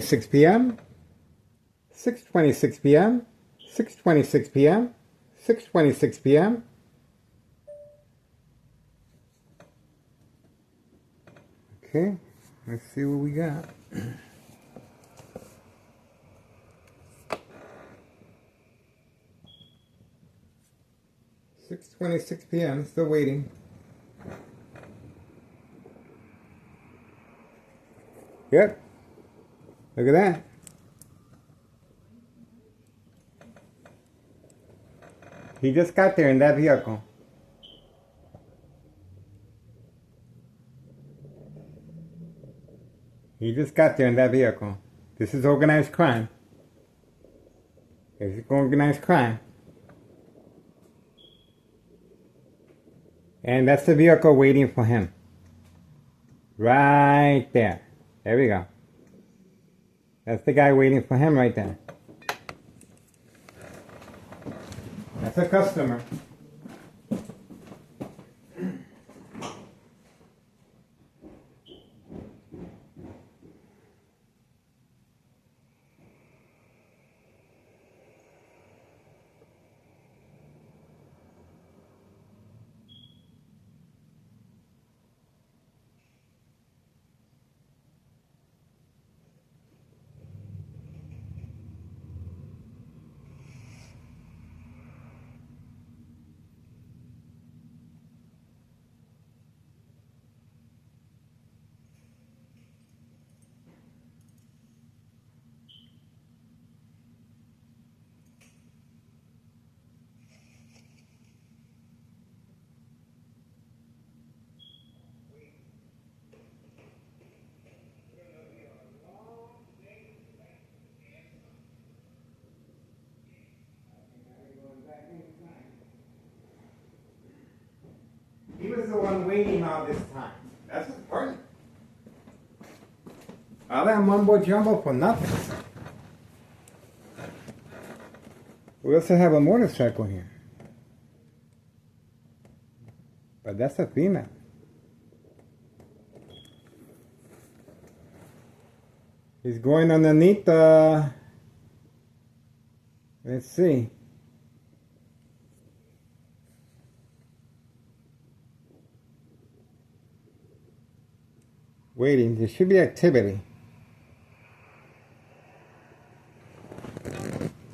6 p.m., 6:26 p.m., 6:26 p.m., 6:26 p.m. Okay, let's see what we got. 6:26 p.m., still waiting. Yep. Look at that. He just got there in that vehicle. He just got there in that vehicle. This is organized crime. This is organized crime. And that's the vehicle waiting for him. Right there. There we go. That's the guy waiting for him right there. That's a customer. He was the one waiting all this time. That's important. All that mumbo jumbo for nothing. We also have a motorcycle here. But that's a female. He's going underneath the... Let's see. Waiting. There should be activity.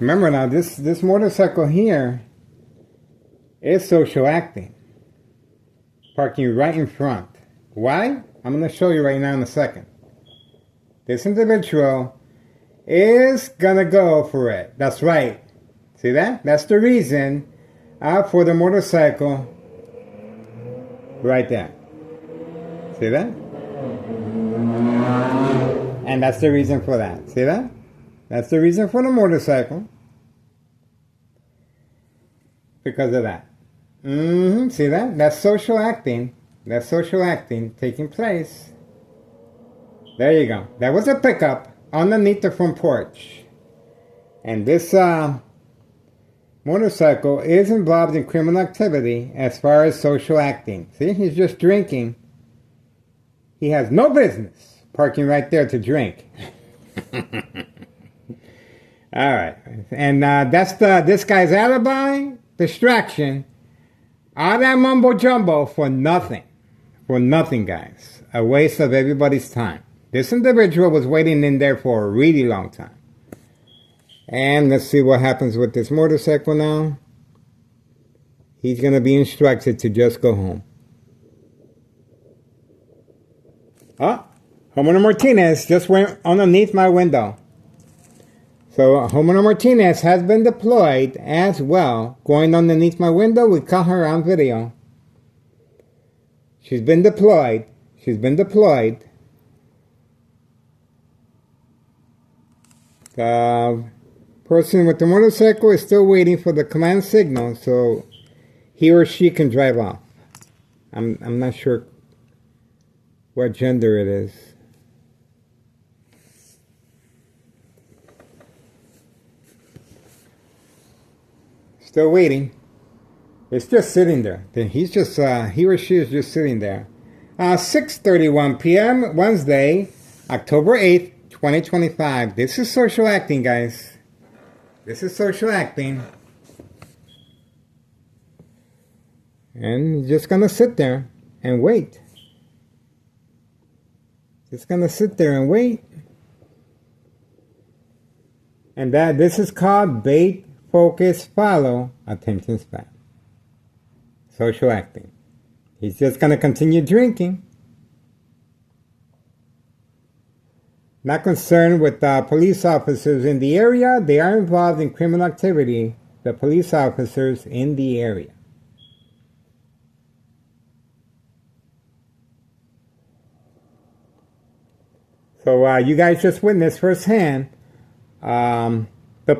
Remember now, this motorcycle here is social acting. Parking right in front. Why? I'm going to show you right now in a second. This individual is going to go for it. That's right. See that? That's the reason for the motorcycle right there. See that? And that's the reason for that. See that? That's the reason for the motorcycle. Because of that. See that? That's social acting. That's social acting taking place. There you go. That was a pickup underneath the front porch. And this motorcycle is involved in criminal activity as far as social acting. See, he's just drinking. He has no business parking right there to drink. All right. And that's this guy's alibi, distraction. All that mumbo jumbo for nothing. For nothing, guys. A waste of everybody's time. This individual was waiting in there for a really long time. And let's see what happens with this motorcycle now. He's going to be instructed to just go home. Oh, Homeowner Martinez just went underneath my window. So Homeowner Martinez has been deployed as well. Going underneath my window, we caught her on video. She's been deployed. She's been deployed. The person with the motorcycle is still waiting for the command signal so he or she can drive off. I'm not sure what gender it is. Still waiting. It's just sitting there. He's just, he or she is just sitting there. 6:31 p.m. Wednesday, October 8th, 2025. This is social acting, guys. This is social acting. And you're just gonna sit there and wait. Just gonna sit there and wait. And this is called bait, focus, follow, attention span. Social acting. He's just gonna continue drinking. Not concerned with police officers in the area. They are involved in criminal activity. The police officers in the area. So you guys just witnessed firsthand the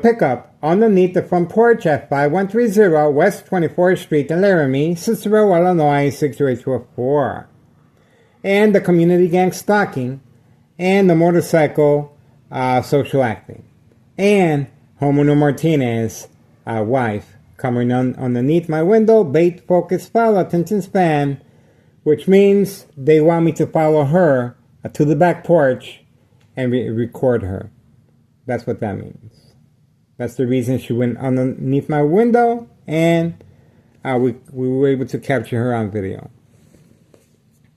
pickup underneath the front porch at 5130 West 24th Street in Laramie, Cicero, Illinois 62824. And the community gang stalking, and the motorcycle social acting, and Homeowner Martinez, wife, coming underneath my window, bait, focus, follow, attention span, which means they want me to follow her to the back porch and record her. That's what that means. That's the reason she went underneath my window, and we were able to capture her on video.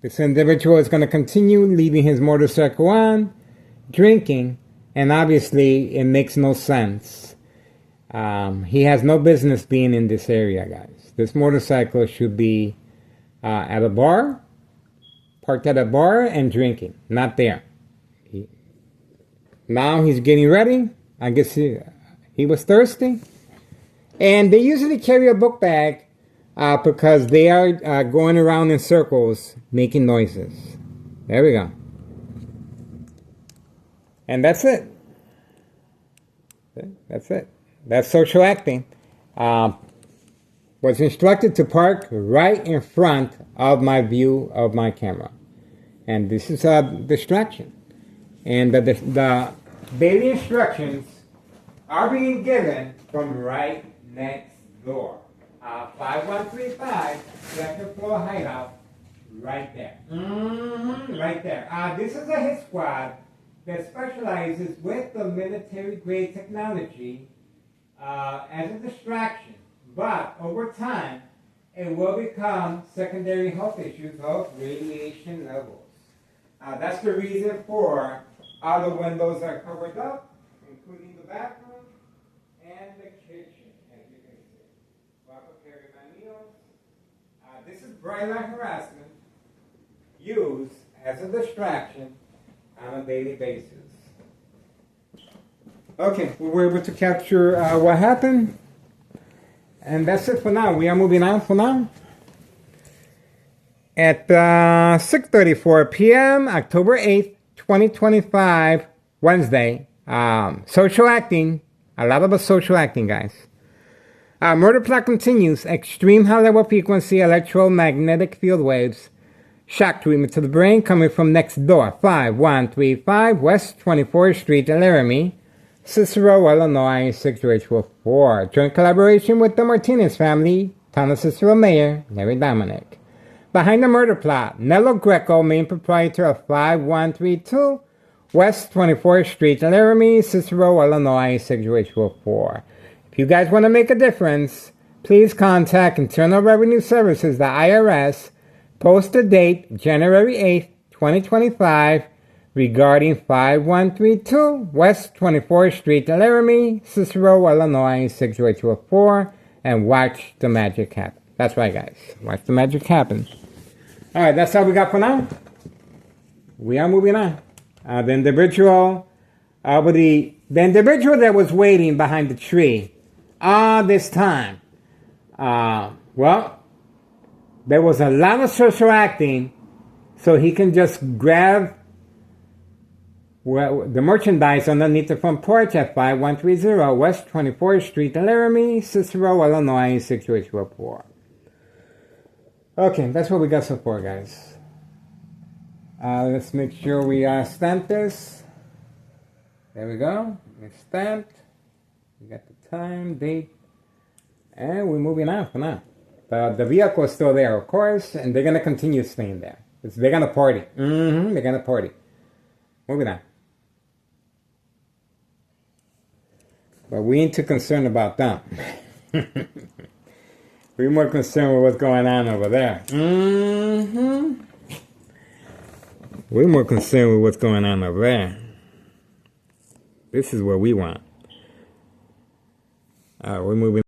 This individual is going to continue leaving his motorcycle on, drinking, and obviously it makes no sense. He has no business being in this area, guys. This motorcycle should be at a bar, parked at a bar and drinking, not there. Now he's getting ready. I guess he was thirsty. And they usually carry a book bag because they are going around in circles making noises. There we go. And that's it. That's it. That's social acting. Was instructed to park right in front of my view of my camera. And this is a distraction. And the daily instructions are being given from right next door. 5135, second floor hideout, right there. Right there. This is a hit squad that specializes with the military-grade technology as a distraction. But over time, it will become secondary health issues of radiation levels. That's the reason for all the windows are covered up, including the bathroom and the kitchen, as you can see. While preparing my meals. This is bright light harassment used as a distraction on a daily basis. Okay, we were able to capture what happened. And that's it for now. We are moving on for now. At 6:34 p.m., October 8th, 2025, Wednesday. Social acting. A lot of us social acting, guys. Murder plot continues. Extreme high level frequency electromagnetic field waves. Shock treatment to the brain coming from next door. 5135 West 24th Street in Laramie, Cicero, Illinois 62824. Joint collaboration with the Martinez family. Town of Cicero Mayor Larry Dominic. Behind the murder plot, Nello Greco, main proprietor of 5132 West 24th Street, Laramie, Cicero, Illinois 62824. If you guys want to make a difference, please contact Internal Revenue Services, the IRS. Post the date, January 8th, 2025, regarding 5132 West 24th Street, Laramie, Cicero, Illinois 62824, and watch the magic happen. That's right, guys. Watch the magic happen. All right, that's all we got for now. We are moving on. The individual that was waiting behind the tree all this time, well, there was a lot of social acting, so he can just grab the merchandise underneath the front porch at 5130 West 24th Street, Laramie, Cicero, Illinois 62824. Okay, that's what we got so far, guys. Let's make sure we stamp this. There we go. It's stamped. We got the time, date, and we're moving on for now. The vehicle is still there, of course, and they're going to continue staying there. They're going to party. They're going to party. Moving on. But we ain't too concerned about them. We're more concerned with what's going on over there. Mm-hmm. We're more concerned with what's going on over there. This is what we want. We're moving.